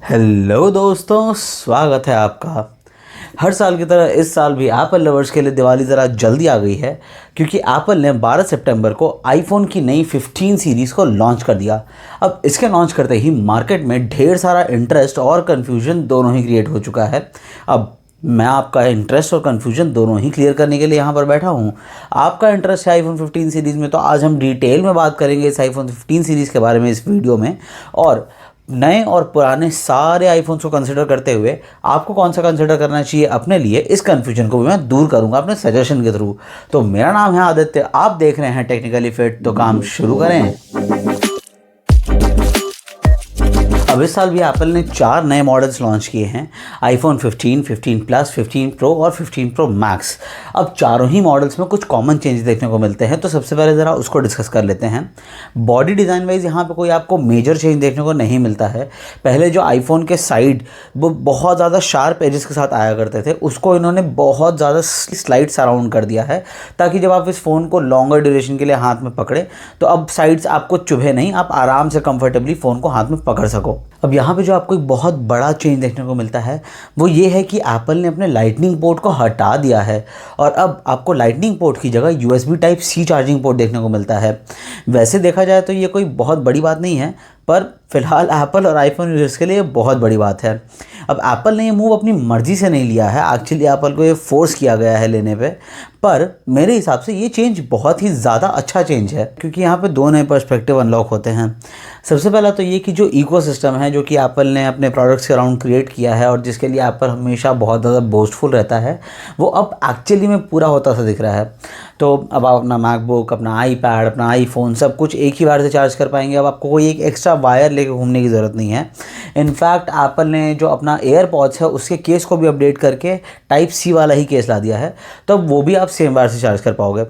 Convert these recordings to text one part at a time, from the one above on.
Hello दोस्तों, स्वागत है आपका। हर साल की तरह इस साल भी एप्पल लवर्स के लिए दिवाली ज़रा जल्दी आ गई है, क्योंकि एप्पल ने 12 सितंबर को आईफोन की नई 15 सीरीज़ को लॉन्च कर दिया। अब इसके लॉन्च करते ही मार्केट में ढेर सारा इंटरेस्ट और कन्फ्यूजन दोनों ही क्रिएट हो चुका है। अब मैं आपका इंटरेस्ट और कन्फ्यूजन दोनों ही क्लियर करने के लिए यहाँ पर बैठा हूँ। आपका इंटरेस्ट है आईफोन 15 सीरीज़ में, तो आज हम डिटेल में बात करेंगे इस आईफोन 15 सीरीज़ के बारे में इस वीडियो में। और नए और पुराने सारे आईफोन्स को कंसिडर करते हुए आपको कौन सा कंसिडर करना चाहिए अपने लिए, इस कन्फ्यूजन को भी मैं दूर करूंगा अपने सजेशन के थ्रू। तो मेरा नाम है आदित्य, आप देख रहे हैं टेक्निकली फिट। तो काम शुरू करें। अब इस साल भी एप्पल ने 4 नए मॉडल्स लॉन्च किए हैं, आईफोन 15, 15 प्लस, 15 प्रो और 15 प्रो मैक्स। अब चारों ही मॉडल्स में कुछ कॉमन चेंजेस देखने को मिलते हैं, तो सबसे पहले ज़रा उसको डिस्कस कर लेते हैं। बॉडी डिज़ाइन वाइज यहाँ पे कोई आपको मेजर चेंज देखने को नहीं मिलता है। पहले जो आईफोन के साइड वो बहुत ज़्यादा शार्प एजेस के साथ आया करते थे, उसको इन्होंने बहुत ज़्यादा स्लाइड सराउंड कर दिया है, ताकि जब आप इस फ़ोन को लॉन्गर ड्यूरेशन के लिए हाथ में पकड़े तो अब साइड्स आपको चुभे नहीं, आप आराम से कंफर्टेबली फ़ोन को हाथ में पकड़ सको। अब यहाँ पे जो आपको एक बहुत बड़ा चेंज देखने को मिलता है वो ये है कि एप्पल ने अपने लाइटनिंग पोर्ट को हटा दिया है और अब आपको लाइटनिंग पोर्ट की जगह USB type C charging port देखने को मिलता है। वैसे देखा जाए तो ये कोई बहुत बड़ी बात नहीं है, पर फिलहाल एप्पल और आईफोन यूजर्स के लिए बहुत बड़ी बात है। अब एप्पल ने ये मूव अपनी मर्ज़ी से नहीं लिया है, एक्चुअली एप्पल को ये फोर्स किया गया है लेने पे। पर मेरे हिसाब से ये चेंज बहुत ही ज़्यादा अच्छा चेंज है, क्योंकि यहाँ पे 2 नए पर्सपेक्टिव अनलॉक होते हैं। सबसे पहला तो ये कि जो इकोसिस्टम है जो कि एप्पल ने अपने प्रोडक्ट्स के अराउंड क्रिएट किया है और जिसके लिए एप्पल हमेशा बहुत ज़्यादा बोस्टफुल रहता है, वो अब एक्चुअली में पूरा होता सा दिख रहा है। तो अब आप अपना मैकबुक, अपना आईपैड, अपना आईफोन सब कुछ एक ही बार से चार्ज कर पाएंगे। अब आपको कोई एक एक्स्ट्रा वायर लेके घूमने की ज़रूरत नहीं है। इनफैक्ट एप्पल ने जो अपना एयरपॉड्स है उसके केस को भी अपडेट करके टाइप C वाला ही केस ला दिया है, तो वो भी आप सेम बार से चार्ज कर पाओगे।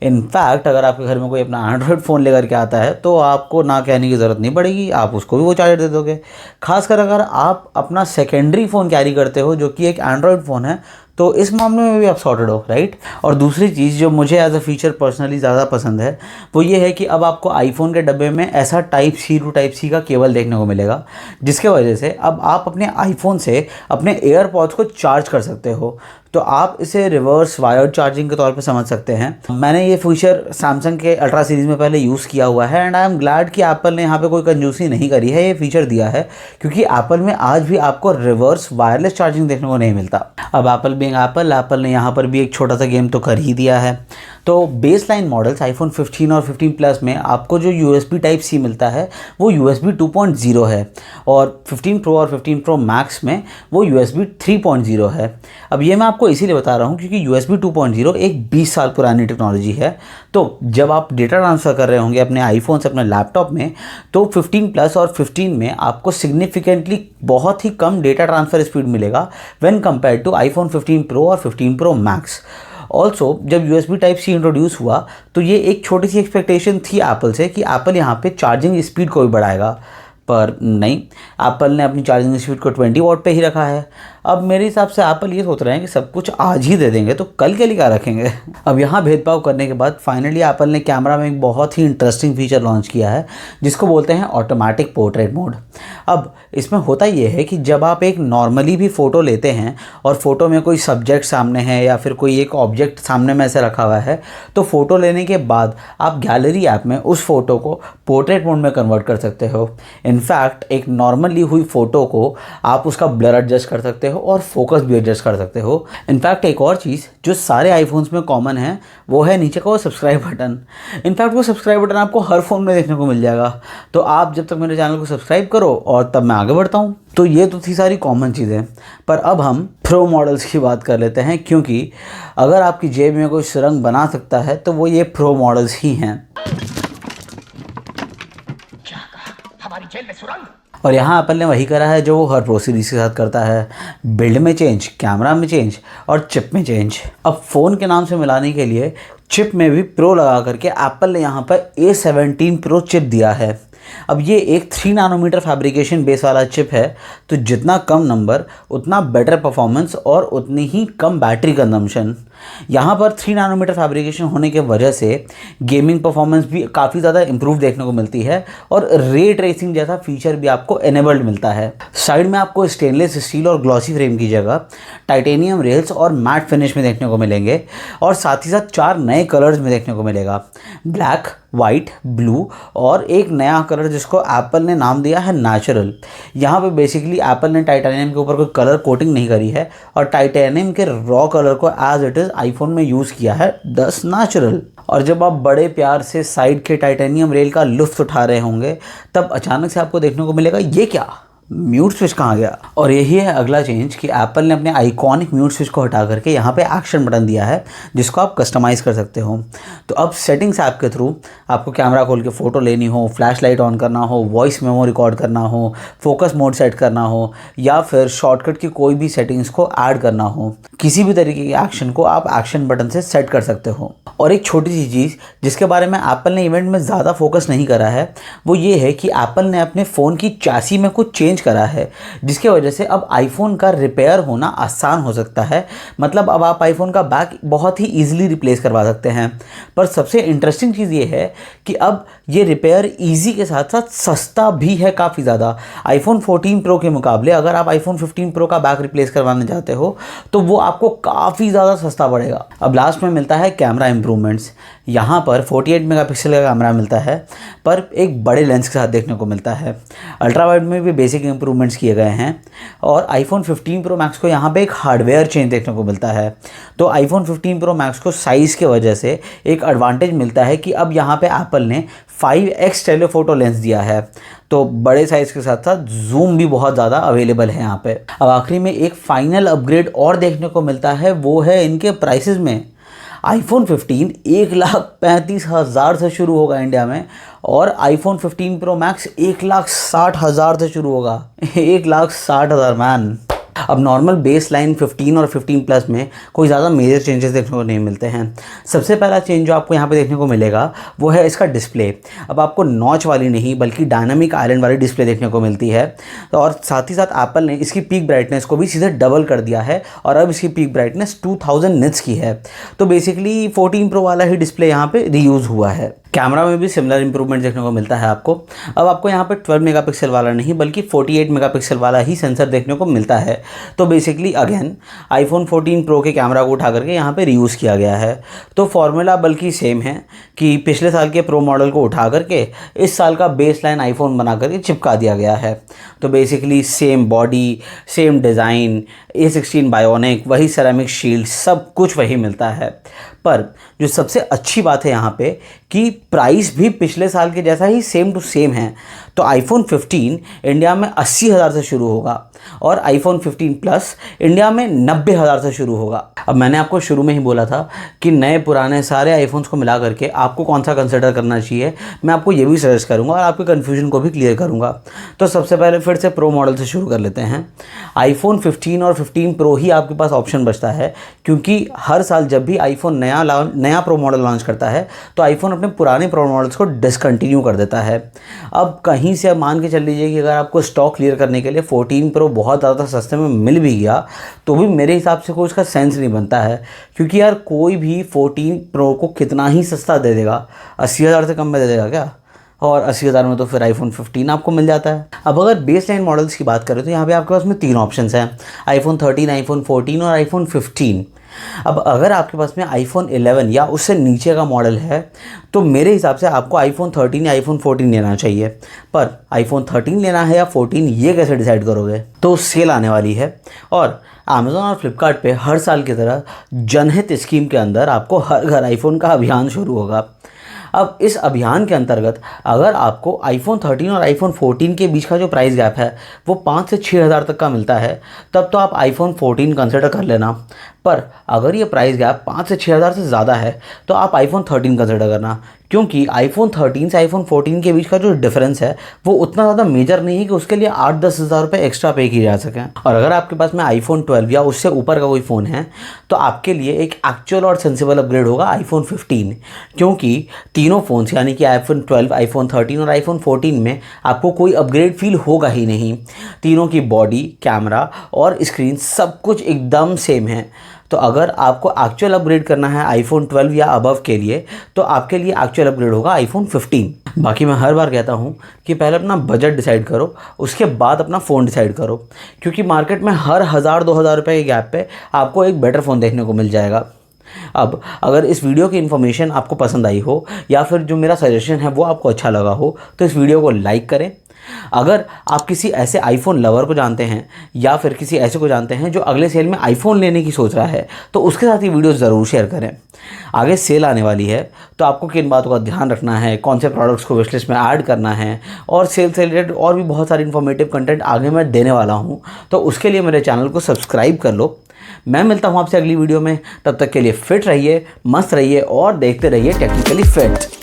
इनफैक्ट अगर आपके घर में कोई अपना एंड्रॉयड फ़ोन लेकर के आता है तो आपको ना कहने की ज़रूरत नहीं पड़ेगी, आप उसको भी वो चार्जर दे दोगे। खासकर अगर आप अपना सेकेंडरी फ़ोन कैरी करते हो जो कि एक एंड्रॉयड फ़ोन है, तो इस मामले में भी आप सॉर्टेड हो, राइट। और दूसरी चीज़ जो मुझे एज अ फीचर पर्सनली ज़्यादा पसंद है वो ये है कि अब आपको आईफोन के डब्बे में ऐसा type C to type C का केबल देखने को मिलेगा, जिसके वजह से अब आप अपने आईफोन से अपने एयरपॉड्स को चार्ज कर सकते हो। तो आप इसे रिवर्स वायर्ड चार्जिंग के तौर पे समझ सकते हैं। मैंने ये फीचर सैमसंग के अल्ट्रा सीरीज़ में पहले यूज़ किया हुआ है एंड आई एम ग्लैड कि एप्पल ने यहाँ पे कोई कंजूसी नहीं करी है, ये फीचर दिया है, क्योंकि एप्पल में आज भी आपको रिवर्स वायरलेस चार्जिंग देखने को नहीं मिलता। अब एप्पल बीइंग एप्पल ने यहाँ पर भी एक छोटा सा गेम तो कर ही दिया है। तो बेसलाइन मॉडल्स आईफोन 15 और 15 प्लस में आपको जो USB टाइप C मिलता है वो USB 2.0 है, और 15 प्रो और 15 प्रो मैक्स में वो USB 3.0 है। अब ये मैं आपको इसीलिए बता रहा हूँ क्योंकि USB 2.0 एक 20 साल पुरानी टेक्नोलॉजी है। तो जब आप डेटा ट्रांसफ़र कर रहे होंगे अपने आईफोन से अपने लैपटॉप में, तो 15 प्लस और 15 में आपको सिग्निफिकेंटली बहुत ही कम डेटा ट्रांसफ़र स्पीड मिलेगा when compare to iPhone 15 Pro और 15 प्रो मैक्स। ऑल्सो जब USB टाइप C इंट्रोड्यूस हुआ तो ये एक छोटी सी एक्सपेक्टेशन थी एप्पल से कि एप्पल यहाँ पे चार्जिंग स्पीड को भी बढ़ाएगा, पर नहीं, एप्पल ने अपनी चार्जिंग स्पीड को 20 वॉट पे ही रखा है। अब मेरे हिसाब से एप्पल ये सोच रहे हैं कि सब कुछ आज ही दे देंगे तो कल के लिए क्या रखेंगे। अब यहाँ भेदभाव करने के बाद फाइनली एप्पल ने कैमरा में एक बहुत ही इंटरेस्टिंग फीचर लॉन्च किया है, जिसको बोलते हैं ऑटोमेटिक पोर्ट्रेट मोड। अब इसमें होता ये है कि जब आप एक नॉर्मली भी फ़ोटो लेते हैं और फ़ोटो में कोई सब्जेक्ट सामने है या फिर कोई एक ऑब्जेक्ट सामने में ऐसे रखा हुआ है, तो फ़ोटो लेने के बाद आप गैलरी ऐप में उस फ़ोटो को पोर्ट्रेट मोड में कन्वर्ट कर सकते हो। इनफैक्ट एक नॉर्मली हुई फ़ोटो को आप उसका ब्लर एडजस्ट कर सकते हो और फोकस भी एडजस्ट कर सकते हो। इनफैक्ट एक और चीज़ जो सारे आईफोन्स में कॉमन है वो है नीचे का वो सब्सक्राइब बटन। इनफैक्ट वो सब्सक्राइब बटन आपको हर फ़ोन में देखने को मिल जाएगा। तो आप जब तक मेरे चैनल को सब्सक्राइब करो और तब मैं आगे बढ़ता हूँ। तो ये तो थी सारी कॉमन चीज़ें, पर अब हम प्रो मॉडल्स की बात कर लेते हैं, क्योंकि अगर आपकी जेब में कोई सुरंग बना सकता है तो वो ये प्रो मॉडल्स ही हैं। हमारी जेल में सुरंग। और यहाँ एप्पल ने वही करा है जो वो हर प्रो सीरीज़ के साथ करता है, बिल्ड में चेंज, कैमरा में चेंज और चिप में चेंज। अब फ़ोन के नाम से मिलाने के लिए चिप में भी प्रो लगा करके एप्पल ने यहाँ पर A17 प्रो चिप दिया है। अब ये एक 3 नैनोमीटर फैब्रिकेशन बेस वाला चिप है, तो जितना कम नंबर उतना बेटर परफॉर्मेंस और उतनी ही कम बैटरी कंजम्पशन। यहाँ पर 3 नैनोमीटर फैब्रिकेशन होने की वजह से गेमिंग परफॉर्मेंस भी काफ़ी ज़्यादा इंप्रूव देखने को मिलती है और रे ट्रेसिंग जैसा फीचर भी आपको एनेबल्ड मिलता है। साइड में आपको स्टेनलेस स्टील और ग्लॉसी फ्रेम की जगह टाइटेनियम रेल्स और मैट फिनिश में देखने को मिलेंगे और साथ ही साथ 4 नए कलर्स में देखने को मिलेगा, ब्लैक, वाइट, ब्लू और एक नया कलर जिसको एप्पल ने नाम दिया है नेचुरल। यहाँ पे बेसिकली एप्पल ने टाइटेनियम के ऊपर कोई कलर कोटिंग नहीं करी है और टाइटेनियम के रॉ कलर को एज इट इज़ आईफोन में यूज़ किया है, दस नेचुरल। और जब आप बड़े प्यार से साइड के टाइटेनियम रेल का लुत्फ उठा रहे होंगे तब अचानक से आपको देखने को मिलेगा ये क्या, म्यूट स्विच कहाँ गया। और यही है अगला चेंज कि एप्पल ने अपने आइकॉनिक म्यूट स्विच को हटा करके यहाँ पे एक्शन बटन दिया है जिसको आप कस्टमाइज़ कर सकते हो। तो अब सेटिंग्स ऐप के थ्रू आपको कैमरा खोल के फ़ोटो लेनी हो, फ्लैश लाइट ऑन करना हो, वॉइस मेमो रिकॉर्ड करना हो, फोकस मोड सेट करना हो या फिर शॉर्टकट की कोई भी सेटिंग्स को ऐड करना हो, किसी भी तरीके के एक्शन को आप एक्शन बटन से सेट कर सकते हो। और एक छोटी सी चीज़ जिसके बारे में एप्पल ने इवेंट में ज़्यादा फोकस नहीं करा है वो ये है कि एप्पल ने अपने फ़ोन की चैसी में कुछ चेंज करा है जिसके वजह से अब आईफोन का रिपेयर होना आसान हो सकता है। मतलब अब आप आईफोन का बैक बहुत ही ईजिली रिप्लेस करवा सकते हैं। पर सबसे इंटरेस्टिंग चीज़ ये है कि अब ये रिपेयर ईजी के साथ साथ सस्ता भी है काफ़ी ज़्यादा। आईफोन 14 प्रो के मुकाबले अगर आप आईफोन 15 प्रो का बैक रिप्लेस करवाने जाते हो तो वो आपको काफ़ी ज़्यादा सस्ता पड़ेगा। अब लास्ट में मिलता है कैमरा इंप्रूवमेंट्स। यहाँ पर 48 मेगापिक्सल का कैमरा मिलता है पर एक बड़े लेंस के साथ देखने को मिलता है। अल्ट्रा वाइड में भी बेसिक इंप्रूवमेंट्स किए गए हैं और आईफोन 15 प्रो मैक्स को यहाँ पे एक हार्डवेयर चेंज देखने को मिलता है। तो आईफोन 15 प्रो मैक्स को साइज़ के वजह से एक एडवांटेज मिलता है कि अब यहाँ पे एप्पल ने 5x टेलीफोटो लेंस दिया है, तो बड़े साइज़ के साथ साथ जूम भी बहुत ज़्यादा अवेलेबल है यहाँ पे। अब आखिरी में एक फाइनल अपग्रेड और देखने को मिलता है, वो है इनके प्राइसेस में। आईफोन 15 1,35,000 से शुरू होगा इंडिया में और आईफोन 15 प्रो मैक्स 1,60,000 से शुरू होगा। 1,60,000 मैन। अब नॉर्मल बेस लाइन 15 और 15 प्लस में कोई ज़्यादा मेजर चेंजेस देखने को नहीं मिलते हैं। सबसे पहला चेंज जो आपको यहाँ पे देखने को मिलेगा वो है इसका डिस्प्ले। अब आपको नॉच वाली नहीं बल्कि डायनामिक आइलैंड वाली डिस्प्ले देखने को मिलती है। तो और साथ ही साथ एप्पल ने इसकी पीक ब्राइटनेस को भी सीधे डबल कर दिया है और अब इसकी पीक ब्राइटनेस 2000 निट्स की है। तो बेसिकली 14 प्रो वाला ही डिस्प्ले यहाँ पे रीयूज़ हुआ है। कैमरा में भी सिमिलर इंप्रूवमेंट देखने को मिलता है आपको। अब आपको यहाँ पे 12 मेगापिक्सल वाला नहीं बल्कि 48 मेगापिक्सल वाला ही सेंसर देखने को मिलता है। तो बेसिकली अगेन आईफोन 14 प्रो के कैमरा को उठा करके यहाँ पे रीयूज़ किया गया है। तो फॉर्मूला बल्कि सेम है कि पिछले साल के प्रो मॉडल को उठा करके इस साल का बेस लाइन आईफोन बना करके चिपका दिया गया है। तो basically same body, same design, A16 bionic, वही सेरामिक शील्ड, सब कुछ वही मिलता है। पर जो सबसे अच्छी बात है यहाँ पे कि प्राइस भी पिछले साल के जैसा ही सेम टू सेम है। तो आईफोन 15 इंडिया में 80,000 से शुरू होगा और आईफोन 15 प्लस इंडिया में 90,000 से शुरू होगा। अब मैंने आपको शुरू में ही बोला था कि नए पुराने सारे आईफोन्स को मिला करके आपको कौन सा कंसिडर करना चाहिए, मैं आपको ये भी सजेस्ट करूँगा और आपके कन्फ्यूजन को भी क्लियर करूँगा। तो सबसे पहले फिर से प्रो मॉडल से शुरू कर लेते हैं। आईफोन 15 और 15 प्रो ही आपके पास ऑप्शन बचता है क्योंकि हर साल जब भी आईफोन नया प्रो मॉडल लॉन्च करता है तो आईफोन अपने पुराने प्रो मॉडल्स को डिसकंटिन्यू कर देता है। अब कहीं से मान के चल लीजिए कि अगर आपको स्टॉक क्लियर करने के लिए 14 प्रो बहुत ज़्यादा सस्ते में मिल भी गया तो भी मेरे हिसाब से कोई उसका सेंस नहीं बनता है क्योंकि यार कोई भी 14 प्रो को कितना ही सस्ता दे देगा, 80,000 से कम में दे देगा क्या? और 80,000 में तो फिर आईफोन 15 आपको मिल जाता है। अब अगर बेस लाइन मॉडल्स की बात करें तो यहाँ पे आपके पास में 3 ऑप्शंस हैं, आईफोन 13, आईफोन 14 और आईफोन 15। अब अगर आपके पास में आईफोन 11 या उससे नीचे का मॉडल है तो मेरे हिसाब से आपको आईफोन 13 या आईफोन 14 लेना चाहिए। पर आईफोन 13 लेना है या 14 ये कैसे डिसाइड करोगे? तो सेल आने वाली है और अमेज़ॉन और फ्लिपकार्ट पे हर साल की तरह जनहित स्कीम के अंदर आपको हर घर आईफोन का अभियान शुरू होगा। अब इस अभियान के अंतर्गत अगर आपको आईफोन 13 और आईफोन 14 के बीच का जो प्राइस गैप है वो 5 से 6,000 तक का मिलता है तब तो आप आईफोन 14 कंसिडर कर लेना। पर अगर ये प्राइस गैप 5 से 6,000 से ज़्यादा है तो आप आईफोन 13 कंसिडर करना क्योंकि आईफोन 13 से आईफोन 14 के बीच का जो डिफरेंस है वो उतना ज़्यादा मेजर नहीं है कि उसके लिए 8-10 हज़ार रुपये एक्स्ट्रा पे किए जा सकें। और अगर आपके पास में आईफोन 12 या उससे ऊपर का कोई फ़ोन है तो आपके लिए एक एक्चुअल और सेंसिबल अपग्रेड होगा आईफोन 15 क्योंकि तीनों फ़ोन्स यानी कि आईफोन 12, आईफोन 13 और आईफोन 14 में आपको कोई अपग्रेड फील होगा ही नहीं। तीनों की बॉडी, कैमरा और स्क्रीन सब कुछ एकदम सेम है। तो अगर आपको एक्चुअल अपग्रेड करना है आईफोन 12 या अबव के लिए, तो आपके लिए एक्चुअल अपग्रेड होगा आईफोन 15। बाकी मैं हर बार कहता हूँ कि पहले अपना बजट डिसाइड करो, उसके बाद अपना फ़ोन डिसाइड करो, क्योंकि मार्केट में हर 1000-2000 रुपये के गैप पे आपको एक बेटर फ़ोन देखने को मिल जाएगा। अब अगर इस वीडियो की इन्फॉर्मेशन आपको पसंद आई हो या फिर जो मेरा सजेशन है वो आपको अच्छा लगा हो, तो इस वीडियो को लाइक करें। अगर आप किसी ऐसे आईफोन लवर को जानते हैं या फिर किसी ऐसे को जानते हैं जो अगले सेल में आईफोन लेने की सोच रहा है, तो उसके साथ ये वीडियो ज़रूर शेयर करें। आगे सेल आने वाली है, तो आपको किन बातों का ध्यान रखना है, कौन से प्रोडक्ट्स को विश लिस्ट में ऐड करना है, और सेल से रिलेटेड और भी बहुत सारी इन्फॉर्मेटिव कंटेंट आगे मैं देने वाला हूँ। तो उसके लिए मेरे चैनल को सब्सक्राइब कर लो। मैं मिलता हूँ आपसे अगली वीडियो में, तब तक के लिए फिट रहिए, मस्त रहिए और देखते रहिए टेक्निकली फिट।